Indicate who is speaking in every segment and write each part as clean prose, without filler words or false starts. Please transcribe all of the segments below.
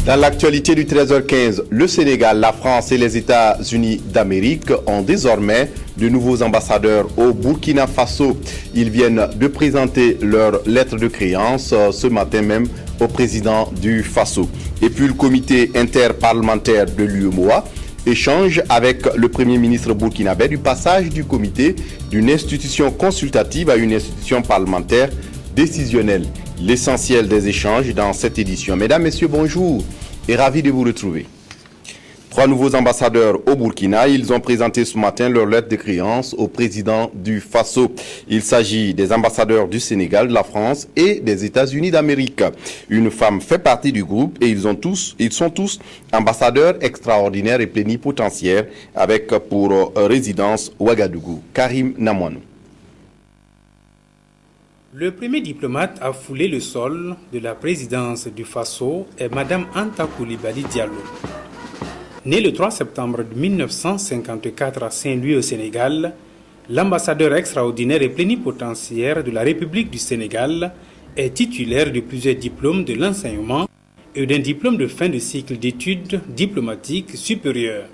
Speaker 1: Dans l'actualité du 13h15, le Sénégal, la France et les États-Unis d'Amérique ont désormais de nouveaux ambassadeurs au Burkina Faso. Ils viennent de présenter leur lettre de créance ce matin même au président du Faso. Et puis le comité interparlementaire de l'UEMOA échange avec le Premier ministre burkinabé du passage du comité d'une institution consultative à une institution parlementaire décisionnelle. L'essentiel des échanges dans cette édition. Mesdames, Messieurs, bonjour et ravi de vous retrouver. 3 nouveaux ambassadeurs au Burkina, ils ont présenté ce matin leur lettre de créance au président du Faso. Il s'agit des ambassadeurs du Sénégal, de la France et des États-Unis d'Amérique. Une femme fait partie du groupe et ils sont tous ambassadeurs extraordinaires et plénipotentiaires avec pour résidence Ouagadougou. Karim Namouanou.
Speaker 2: Le premier diplomate à fouler le sol de la présidence du Faso est Mme Anta Coulibaly Diallo. Née le 3 septembre 1954 à Saint-Louis au Sénégal, l'ambassadeur extraordinaire et plénipotentiaire de la République du Sénégal est titulaire de plusieurs diplômes de l'enseignement et d'un diplôme de fin de cycle d'études diplomatiques supérieures.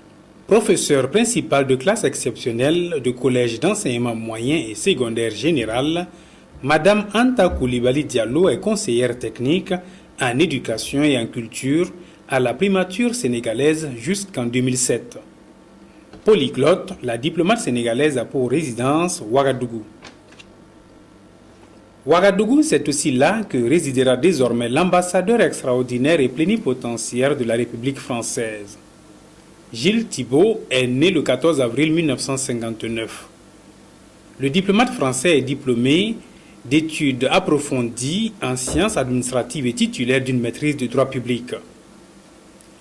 Speaker 2: Professeur principal de classe exceptionnelle de collège d'enseignement moyen et secondaire général, Madame Anta Coulibaly Diallo est conseillère technique en éducation et en culture à la primature sénégalaise jusqu'en 2007. Polyglotte, la diplomate sénégalaise a pour résidence Ouagadougou. Ouagadougou, c'est aussi là que résidera désormais l'ambassadeur extraordinaire et plénipotentiaire de la République française. Gilles Thibault est né le 14 avril 1959. Le diplomate français est diplômé d'études approfondies en sciences administratives et titulaire d'une maîtrise de droit public.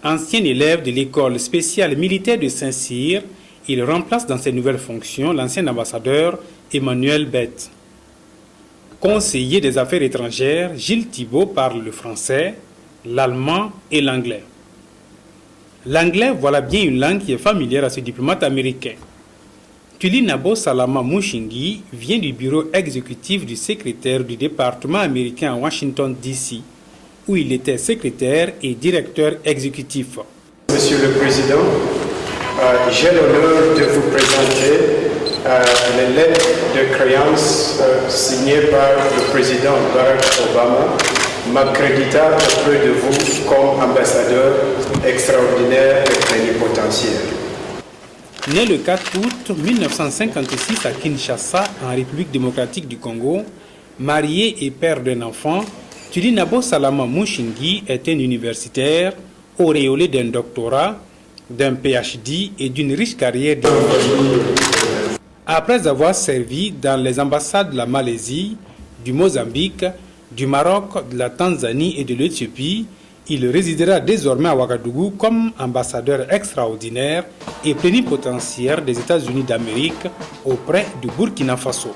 Speaker 2: Ancien élève de l'école spéciale militaire de Saint-Cyr, il remplace dans ses nouvelles fonctions l'ancien ambassadeur Emmanuel Bette. Conseiller des affaires étrangères, Gilles Thibault parle le français, l'allemand et l'anglais. L'anglais, voilà bien une langue qui est familière à ce diplomate américain. Tulinabo Salama Mushingi vient du bureau exécutif du secrétaire du département américain à Washington, D.C., où il était secrétaire et directeur exécutif.
Speaker 3: Monsieur le Président, j'ai l'honneur de vous présenter les lettres de créance signées par le président Barack Obama, m'accréditant auprès de vous comme ambassadeur extraordinaire et plénipotentiaire.
Speaker 2: Né le 4 août 1956 à Kinshasa, en République démocratique du Congo, marié et père d'un enfant, Tulinabo Salama Mushingi est un universitaire, auréolé d'un doctorat, d'un PhD et d'une riche carrière diplomatique. Après avoir servi dans les ambassades de la Malaisie, du Mozambique, du Maroc, de la Tanzanie et de l'Éthiopie, il résidera désormais à Ouagadougou comme ambassadeur extraordinaire et plénipotentiaire des États-Unis d'Amérique auprès du Burkina Faso.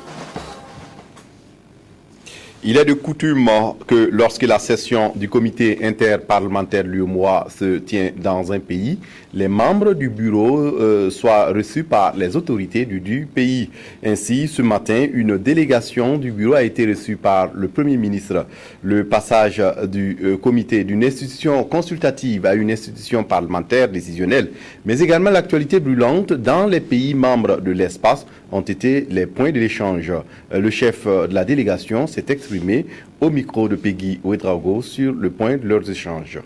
Speaker 1: Il est de coutume que lorsque la session du comité interparlementaire de l'UEMOA se tient dans un pays, les membres du bureau soient reçus par les autorités du pays. Ainsi, ce matin, une délégation du bureau a été reçue par le Premier ministre. Le passage du comité d'une institution consultative à une institution parlementaire décisionnelle, mais également l'actualité brûlante dans les pays membres de l'espace ont été les points de l'échange. Le chef de la délégation s'est exprimé au micro de Peggy Ouedraogo sur le point de leurs échanges.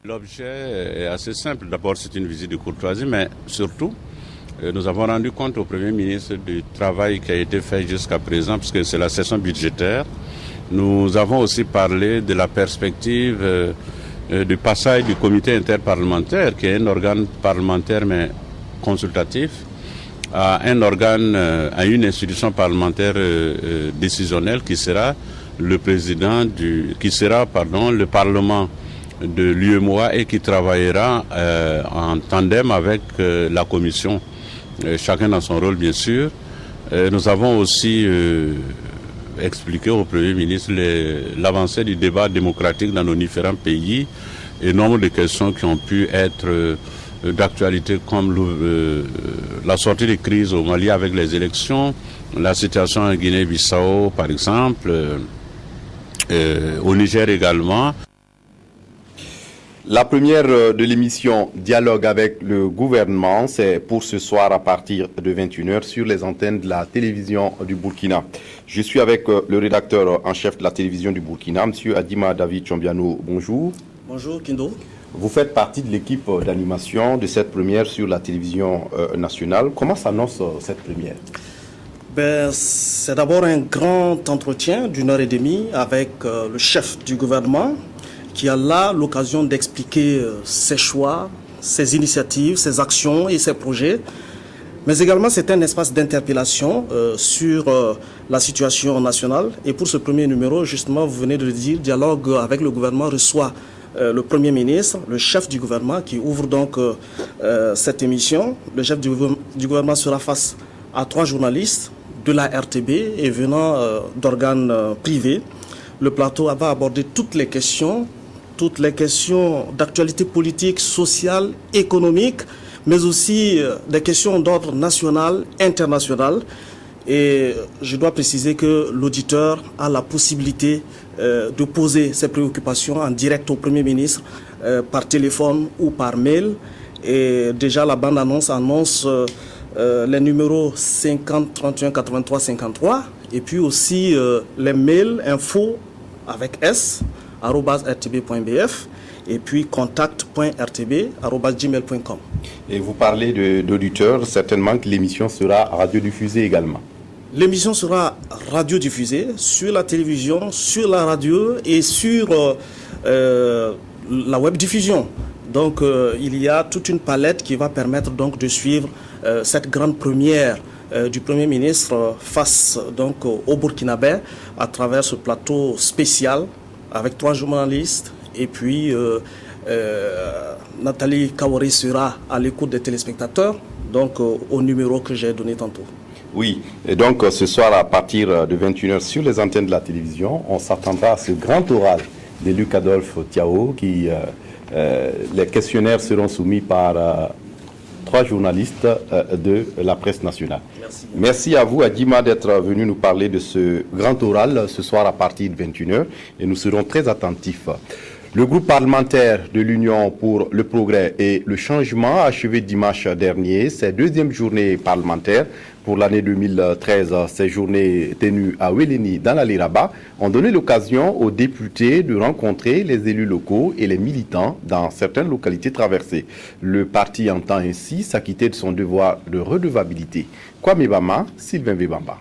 Speaker 4: L'objet est assez simple. D'abord, c'est une visite de courtoisie, mais surtout, nous avons rendu compte au Premier ministre du travail qui a été fait jusqu'à présent, puisque c'est la session budgétaire. Nous avons aussi parlé de la perspective du passage du comité interparlementaire, qui est un organe parlementaire mais consultatif, à un organe, à une institution parlementaire décisionnelle qui sera le Parlement de l'UEMOA et qui travaillera en tandem avec la Commission, chacun dans son rôle bien sûr. Nous avons aussi expliqué au Premier ministre l'avancée du débat démocratique dans nos différents pays et nombre de questions qui ont pu être d'actualité comme la sortie de crise au Mali avec les élections, la situation en Guinée-Bissau par exemple, au Niger également.
Speaker 1: La première de l'émission Dialogue avec le gouvernement, c'est pour ce soir à partir de 21h sur les antennes de la télévision du Burkina. Je suis avec le rédacteur en chef de la télévision du Burkina, M. Adima David Chombiano. Bonjour.
Speaker 5: Bonjour Kindo.
Speaker 1: Vous faites partie de l'équipe d'animation de cette première sur la télévision nationale. Comment s'annonce cette première?
Speaker 5: C'est d'abord un grand entretien d'1h30 avec le chef du gouvernement qui a là l'occasion d'expliquer ses choix, ses initiatives, ses actions et ses projets. Mais également, c'est un espace d'interpellation sur la situation nationale. Et pour ce premier numéro, justement, vous venez de le dire, Dialogue avec le gouvernement reçoit le Premier ministre, le chef du gouvernement qui ouvre donc cette émission. Le chef du gouvernement sera face à 3 journalistes de la RTB et venant d'organes privés. Le plateau va aborder toutes les questions d'actualité politique, sociale, économique, mais aussi des questions d'ordre national, international. Et je dois préciser que l'auditeur a la possibilité de poser ses préoccupations en direct au Premier ministre par téléphone ou par mail. Et déjà, la bande-annonce annonce les numéros 50 31 83 53 et puis aussi les mails info avec S @rtb.bf et puis contact.rtb@gmail.com.
Speaker 1: Et vous parlez d'auditeurs, certainement que l'émission sera radiodiffusée également.
Speaker 5: L'émission sera radiodiffusée sur la télévision, sur la radio et sur la web diffusion. Donc il y a toute une palette qui va permettre donc de suivre cette grande première du Premier ministre face donc au Burkinabé à travers ce plateau spécial avec 3 journalistes et puis Nathalie Kaori sera à l'écoute des téléspectateurs donc au numéro que j'ai donné tantôt.
Speaker 1: Oui, et donc ce soir à partir de 21h sur les antennes de la télévision, on s'attendra à ce grand oral de Luc Adolphe Thiao qui les questionnaires seront soumis par 3 journalistes de la presse nationale. Merci à vous, Adima, d'être venu nous parler de ce grand oral ce soir à partir de 21h et nous serons très attentifs. Le groupe parlementaire de l'Union pour le progrès et le changement a achevé dimanche dernier ses 2e journées parlementaires pour l'année 2013. Ces journées tenues à Wéléni dans l'Ali Rabat ont donné l'occasion aux députés de rencontrer les élus locaux et les militants dans certaines localités traversées. Le parti entend ainsi s'acquitter de son devoir de redevabilité. Kwame Bama, Sylvain Vebamba.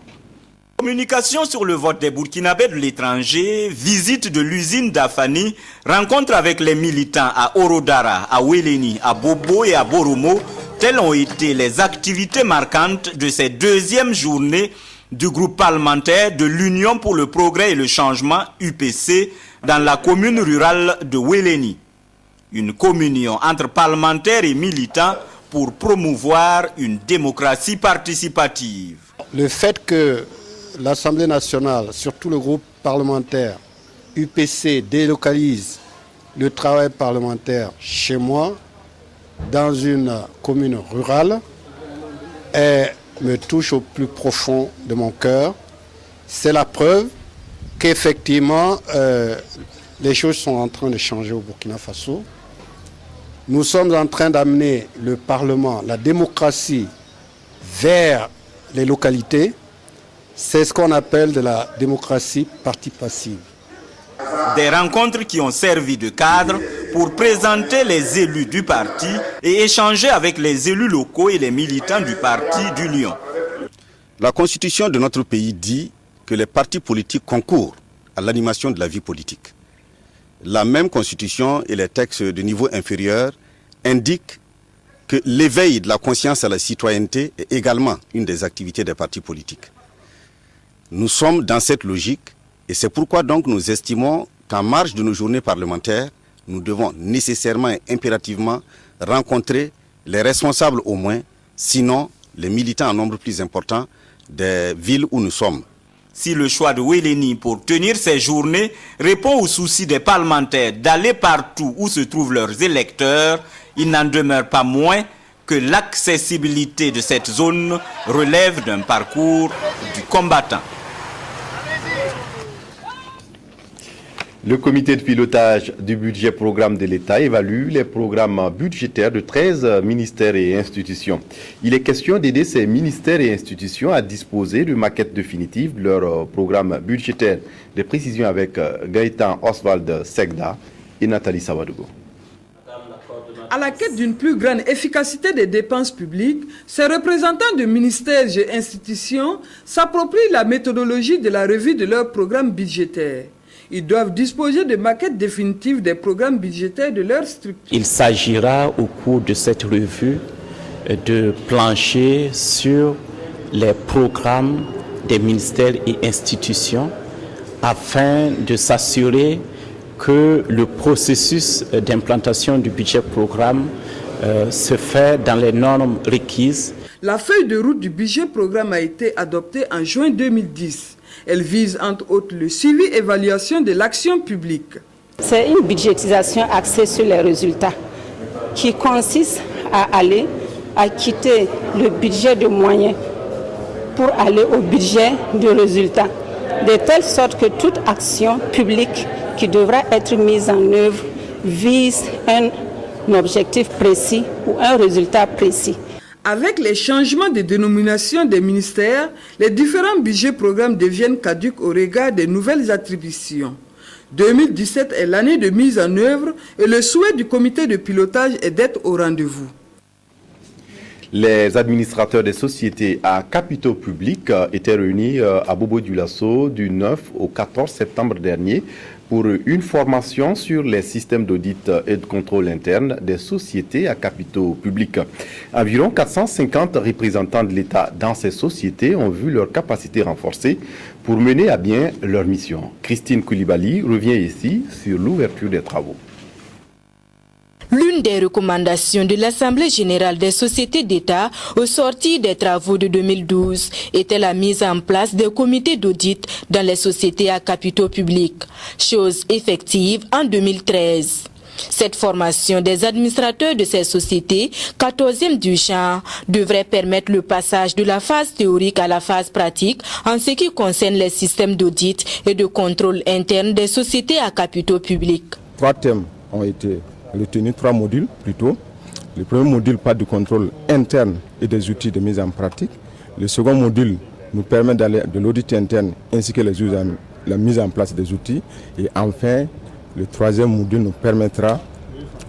Speaker 6: Communication sur le vote des Burkinabés de l'étranger, visite de l'usine d'Afani, rencontre avec les militants à Orodara, à Wéléni, à Bobo et à Boromo, telles ont été les activités marquantes de ces 2e journées du groupe parlementaire de l'Union pour le progrès et le changement UPC dans la commune rurale de Wéléni. Une communion entre parlementaires et militants pour promouvoir une démocratie participative.
Speaker 7: Le fait que l'Assemblée nationale, surtout le groupe parlementaire UPC, délocalise le travail parlementaire chez moi, dans une commune rurale, me touche au plus profond de mon cœur. C'est la preuve qu'effectivement, les choses sont en train de changer au Burkina Faso. Nous sommes en train d'amener le Parlement, la démocratie, vers les localités. C'est ce qu'on appelle de la démocratie participative.
Speaker 6: Des rencontres qui ont servi de cadre pour présenter les élus du parti et échanger avec les élus locaux et les militants du parti d'Union.
Speaker 8: La constitution de notre pays dit que les partis politiques concourent à l'animation de la vie politique. La même constitution et les textes de niveau inférieur indiquent que l'éveil de la conscience à la citoyenneté est également une des activités des partis politiques. Nous sommes dans cette logique et c'est pourquoi donc nous estimons qu'en marge de nos journées parlementaires, nous devons nécessairement et impérativement rencontrer les responsables au moins, sinon les militants en nombre plus important des villes où nous sommes.
Speaker 6: Si le choix de Wéléni pour tenir ces journées répond au souci des parlementaires d'aller partout où se trouvent leurs électeurs, il n'en demeure pas moins que l'accessibilité de cette zone relève d'un parcours du combattant.
Speaker 1: Le comité de pilotage du budget programme de l'État évalue les programmes budgétaires de 13 ministères et institutions. Il est question d'aider ces ministères et institutions à disposer de maquettes définitives de leur programme budgétaire. Des précisions avec Gaëtan Oswald Segda et Nathalie Savadogo.
Speaker 9: À la quête d'une plus grande efficacité des dépenses publiques, ces représentants de ministères et institutions s'approprient la méthodologie de la revue de leurs programmes budgétaires. Ils doivent disposer de maquettes définitives des programmes budgétaires de leur structure.
Speaker 10: Il s'agira au cours de cette revue de plancher sur les programmes des ministères et institutions afin de s'assurer que le processus d'implantation du budget programme se fait dans les normes requises.
Speaker 9: La feuille de route du budget programme a été adoptée en juin 2010. Elle vise entre autres le suivi et évaluation de l'action publique.
Speaker 11: C'est une budgétisation axée sur les résultats qui consiste à quitter le budget de moyens pour aller au budget de résultats, de telle sorte que toute action publique qui devra être mise en œuvre vise un objectif précis ou un résultat précis.
Speaker 9: Avec les changements de dénomination des ministères, les différents budgets programmes deviennent caducs au regard des nouvelles attributions. 2017 est l'année de mise en œuvre et le souhait du comité de pilotage est d'être au rendez-vous.
Speaker 1: Les administrateurs des sociétés à capitaux publics étaient réunis à Bobo-Dioulasso du 9 au 14 septembre dernier pour une formation sur les systèmes d'audit et de contrôle interne des sociétés à capitaux publics. Environ 450 représentants de l'État dans ces sociétés ont vu leur capacité renforcée pour mener à bien leur mission. Christine Koulibaly revient ici sur l'ouverture des travaux.
Speaker 12: L'une des recommandations de l'Assemblée générale des sociétés d'État au sortir des travaux de 2012 était la mise en place des comités d'audit dans les sociétés à capitaux publics, chose effective en 2013. Cette formation des administrateurs de ces sociétés, 14e du genre, devrait permettre le passage de la phase théorique à la phase pratique en ce qui concerne les systèmes d'audit et de contrôle interne des sociétés à capitaux publics.
Speaker 13: 3 thèmes ont été retenus, 3 modules plutôt. Le premier module parle du contrôle interne et des outils de mise en pratique. Le second module nous permet d'aller de l'audit interne ainsi que la mise en place des outils. Et enfin, le 3e module nous permettra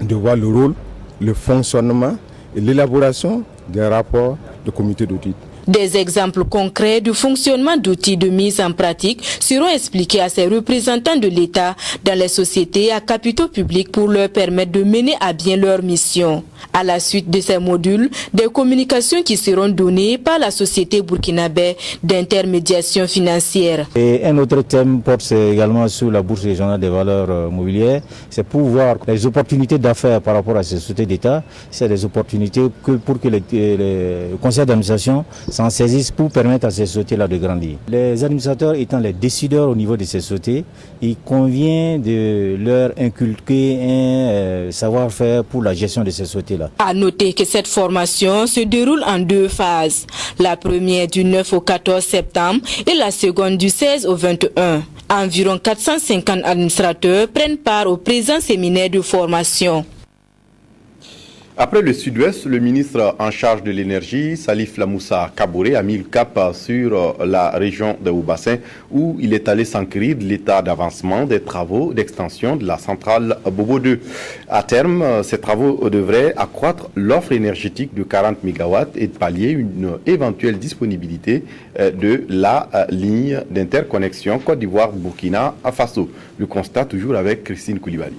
Speaker 13: de voir le rôle, le fonctionnement et l'élaboration des rapports de comité d'audit.
Speaker 12: Des exemples concrets du fonctionnement d'outils de mise en pratique seront expliqués à ces représentants de l'État dans les sociétés à capitaux publics pour leur permettre de mener à bien leur mission. À la suite de ces modules, des communications qui seront données par la société burkinabé d'intermédiation financière.
Speaker 14: Et un autre thème porte également sur la bourse régionale des valeurs mobilières. C'est pour voir les opportunités d'affaires par rapport à ces sociétés d'État. C'est des opportunités pour que le conseil d'administration s'en saisissent pour permettre à ces sociétés-là de grandir. Les administrateurs étant les décideurs au niveau de ces sociétés, il convient de leur inculquer un savoir-faire pour la gestion de ces sociétés-là.
Speaker 12: À noter que cette formation se déroule en 2 phases. La première du 9 au 14 septembre et la seconde du 16 au 21. Environ 450 administrateurs prennent part au présent séminaire de formation.
Speaker 1: Après le Sud-Ouest, le ministre en charge de l'énergie, Salif Lamoussa Kaboré, a mis le cap sur la région de Haut-Bassin où il est allé s'enquérir de l'état d'avancement des travaux d'extension de la centrale Bobo 2. À terme, ces travaux devraient accroître l'offre énergétique de 40 MW et pallier une éventuelle disponibilité de la ligne d'interconnexion Côte d'Ivoire-Burkina Faso. Le constat toujours avec Christine Koulibaly.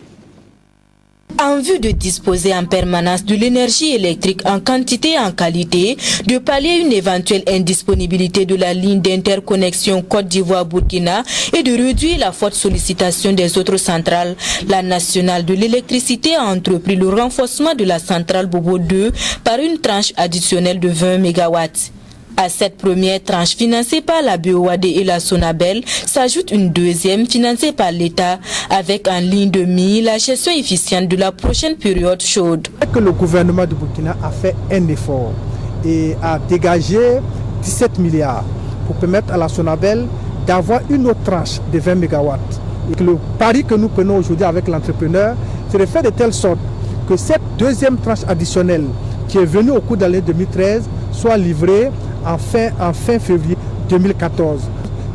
Speaker 12: En vue de disposer en permanence de l'énergie électrique en quantité et en qualité, de pallier une éventuelle indisponibilité de la ligne d'interconnexion Côte d'Ivoire-Burkina et de réduire la forte sollicitation des autres centrales, la nationale de l'électricité a entrepris le renforcement de la centrale Bobo 2 par une tranche additionnelle de 20 MW. À cette première tranche financée par la BOAD et la Sonabel s'ajoute une deuxième financée par l'État avec en ligne de mire la gestion efficiente de la prochaine période chaude.
Speaker 15: Le gouvernement du Burkina a fait un effort et a dégagé 17 milliards pour permettre à la Sonabel d'avoir une autre tranche de 20 MW. Le pari que nous prenons aujourd'hui avec l'entrepreneur, c'est de faire de telle sorte que cette deuxième tranche additionnelle qui est venue au cours de l'année 2013 soit livrée en fin février 2014.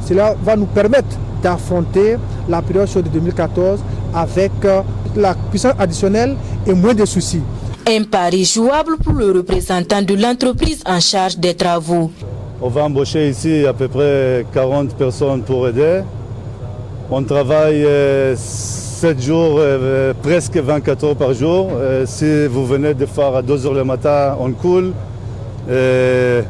Speaker 15: Cela va nous permettre d'affronter la période chaude de 2014 avec la puissance additionnelle et moins de soucis.
Speaker 12: Un pari jouable pour le représentant de l'entreprise en charge des travaux.
Speaker 16: On va embaucher ici à peu près 40 personnes pour aider. On travaille 7 jours, presque 24 heures par jour. Si vous venez de faire à 2 heures le matin, on coule. Il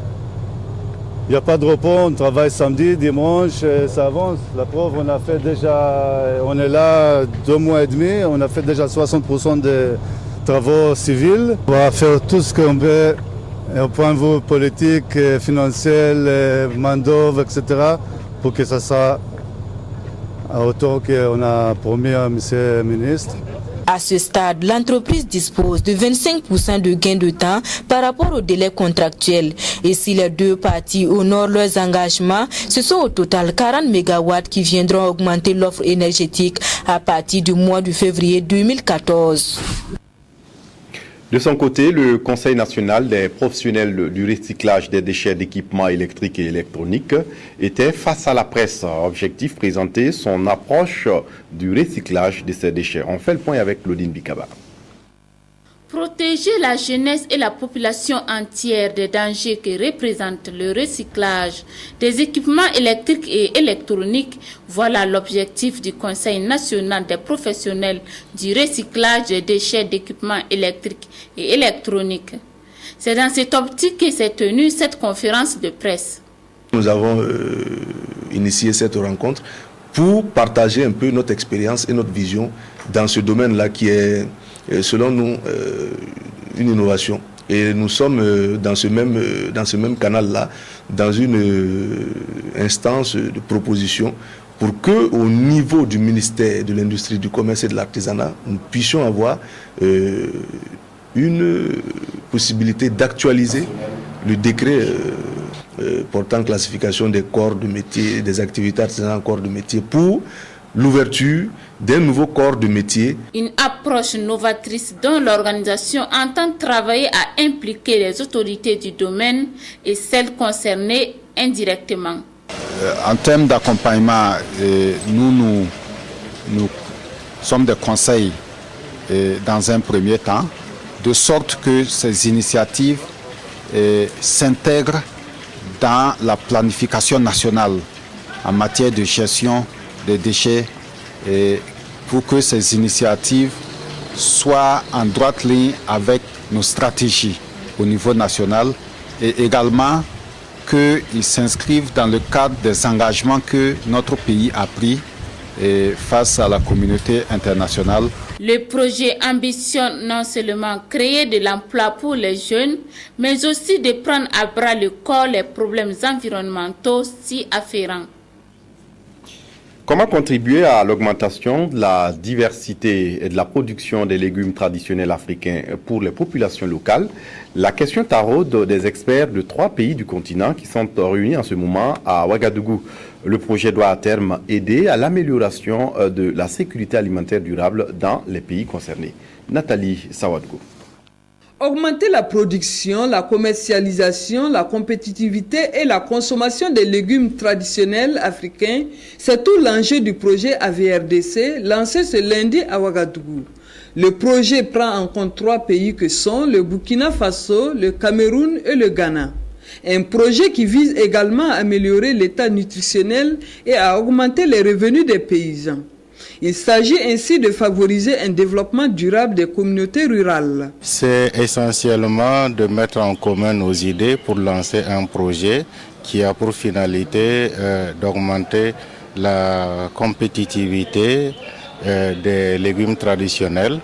Speaker 16: n'y a pas de repos, on travaille samedi, dimanche, ça avance. La preuve, on est là 2 mois et demi, on a fait déjà 60% des travaux civils. On va faire tout ce qu'on peut au point de vue politique, financier, main-d'œuvre, etc. pour que ça soit à hauteur qu'on a promis à M. le ministre.
Speaker 12: À ce stade, l'entreprise dispose de 25% de gain de temps par rapport au délai contractuel. Et si les deux parties honorent leurs engagements, ce sont au total 40 MW qui viendront augmenter l'offre énergétique à partir du mois de février 2014.
Speaker 1: De son côté, le Conseil national des professionnels du recyclage des déchets d'équipements électriques et électroniques était face à la presse. Objectif, présenter son approche du recyclage de ces déchets. On fait le point avec Claudine Bikaba.
Speaker 17: Protéger la jeunesse et la population entière des dangers que représente le recyclage des équipements électriques et électroniques, voilà l'objectif du Conseil national des professionnels du recyclage des déchets d'équipements électriques et électroniques. C'est dans cette optique que s'est tenue cette conférence de presse.
Speaker 18: Nous avons initié cette rencontre pour partager un peu notre expérience et notre vision dans ce domaine-là qui est, selon nous, une innovation. Et nous sommes dans ce même canal-là, dans une instance de proposition pour que, au niveau du ministère de l'Industrie, du Commerce et de l'Artisanat, nous puissions avoir une possibilité d'actualiser le décret portant classification des corps de métier, des activités artisanales en corps de métier pour l'ouverture d'un nouveau corps de métier.
Speaker 17: Une approche novatrice dont l'organisation entend travailler à impliquer les autorités du domaine et celles concernées indirectement.
Speaker 19: En termes d'accompagnement, nous sommes des conseils dans un premier temps, de sorte que ces initiatives s'intègrent dans la planification nationale en matière de gestion des déchets et pour que ces initiatives soient en droite ligne avec nos stratégies au niveau national et également qu'ils s'inscrivent dans le cadre des engagements que notre pays a pris face à la communauté internationale.
Speaker 17: Le projet ambitionne non seulement créer de l'emploi pour les jeunes, mais aussi de prendre à bras le corps les problèmes environnementaux si afférents.
Speaker 1: Comment contribuer à l'augmentation de la diversité et de la production des légumes traditionnels africains pour les populations locales? La question taraude des experts de 3 pays du continent qui sont réunis en ce moment à Ouagadougou. Le projet doit à terme aider à l'amélioration de la sécurité alimentaire durable dans les pays concernés. Nathalie Sawadgo.
Speaker 9: Augmenter la production, la commercialisation, la compétitivité et la consommation des légumes traditionnels africains, c'est tout l'enjeu du projet AVRDC lancé ce lundi à Ouagadougou. Le projet prend en compte 3 pays que sont le Burkina Faso, le Cameroun et le Ghana. Un projet qui vise également à améliorer l'état nutritionnel et à augmenter les revenus des paysans. Il s'agit ainsi de favoriser un développement durable des communautés rurales.
Speaker 20: C'est essentiellement de mettre en commun nos idées pour lancer un projet qui a pour finalité d'augmenter la compétitivité des légumes traditionnels,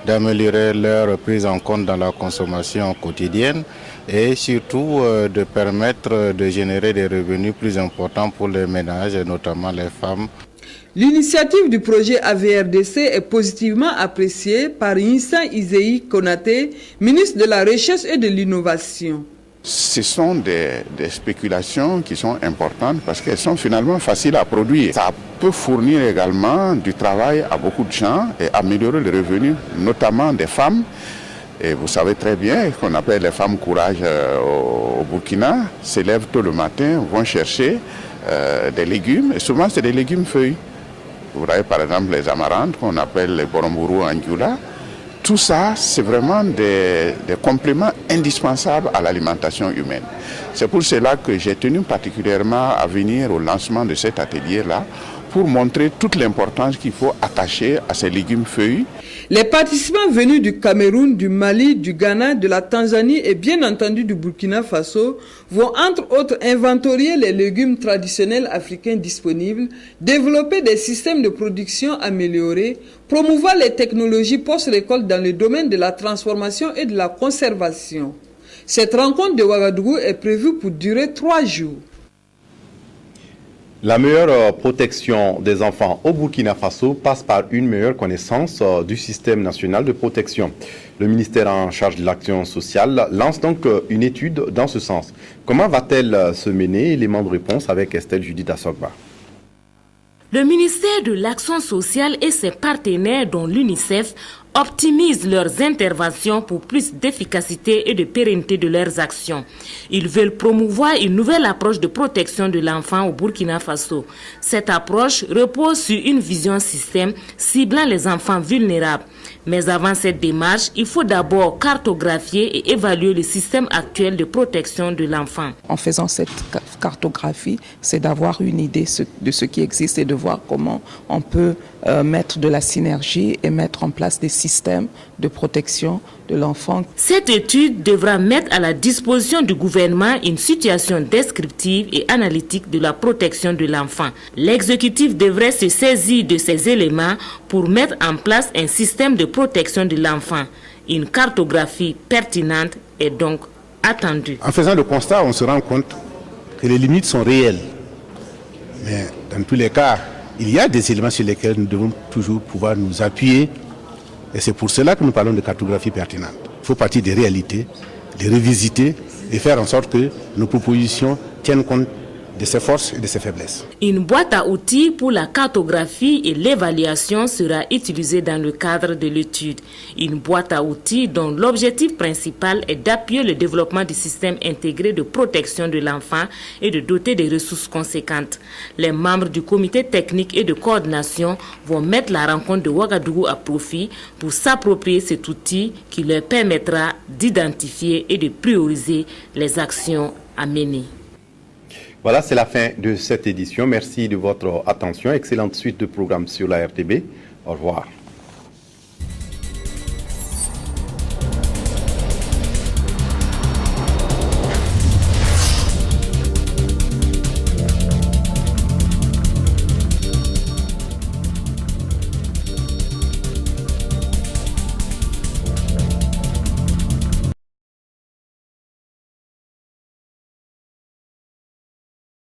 Speaker 20: d'améliorer leur prise en compte dans la consommation quotidienne et surtout de permettre de générer des revenus plus importants pour les ménages et notamment les femmes.
Speaker 9: L'initiative du projet AVRDC est positivement appréciée par Insa Izei Konaté, ministre de la Recherche et de l'Innovation.
Speaker 21: Ce sont des spéculations qui sont importantes parce qu'elles sont finalement faciles à produire. Ça peut fournir également du travail à beaucoup de gens et améliorer les revenus, notamment des femmes. Et vous savez très bien qu'on appelle les femmes courage au Burkina, se lèvent tôt le matin, vont chercher des légumes, et souvent c'est des légumes feuilles. Vous voyez par exemple les amarantes qu'on appelle les boromburu anjula. Tout ça, c'est vraiment des compléments indispensables à l'alimentation humaine. C'est pour cela que j'ai tenu particulièrement à venir au lancement de cet atelier-là pour montrer toute l'importance qu'il faut attacher à ces légumes feuilles.
Speaker 9: Les participants venus du Cameroun, du Mali, du Ghana, de la Tanzanie et bien entendu du Burkina Faso vont entre autres inventorier les légumes traditionnels africains disponibles, développer des systèmes de production améliorés, promouvoir les technologies post-récolte dans le domaine de la transformation et de la conservation. Cette rencontre de Ouagadougou est prévue pour durer 3 jours.
Speaker 1: La meilleure protection des enfants au Burkina Faso passe par une meilleure connaissance du système national de protection. Le ministère en charge de l'action sociale lance donc une étude dans ce sens. Comment va-t-elle se mener? Élément de réponse avec Estelle Judith Assogba.
Speaker 22: Le ministère de l'Action sociale et ses partenaires, dont l'UNICEF, optimisent leurs interventions pour plus d'efficacité et de pérennité de leurs actions. Ils veulent promouvoir une nouvelle approche de protection de l'enfant au Burkina Faso. Cette approche repose sur une vision système ciblant les enfants vulnérables. Mais avant cette démarche, il faut d'abord cartographier et évaluer le système actuel de protection de l'enfant.
Speaker 23: En faisant cette cartographie, c'est d'avoir une idée de ce qui existe et de voir comment on peut mettre de la synergie et mettre en place des systèmes de protection de l'enfant.
Speaker 22: Cette étude devra mettre à la disposition du gouvernement une situation descriptive et analytique de la protection de l'enfant. L'exécutif devrait se saisir de ces éléments pour mettre en place un système de protection de l'enfant. Une cartographie pertinente est donc attendue.
Speaker 24: En faisant le constat, on se rend compte que les limites sont réelles. Mais dans tous les cas, il y a des éléments sur lesquels nous devons toujours pouvoir nous appuyer. Et c'est pour cela que nous parlons de cartographie pertinente. Il faut partir des réalités, les revisiter et faire en sorte que nos propositions tiennent compte de ses forces et de ses faiblesses.
Speaker 22: Une boîte à outils pour la cartographie et l'évaluation sera utilisée dans le cadre de l'étude. Une boîte à outils dont l'objectif principal est d'appuyer le développement du système intégré de protection de l'enfant et de doter des ressources conséquentes. Les membres du comité technique et de coordination vont mettre la rencontre de Ouagadougou à profit pour s'approprier cet outil qui leur permettra d'identifier et de prioriser les actions à mener.
Speaker 1: Voilà, c'est la fin de cette édition. Merci de votre attention. Excellente suite de programmes sur la RTB. Au revoir.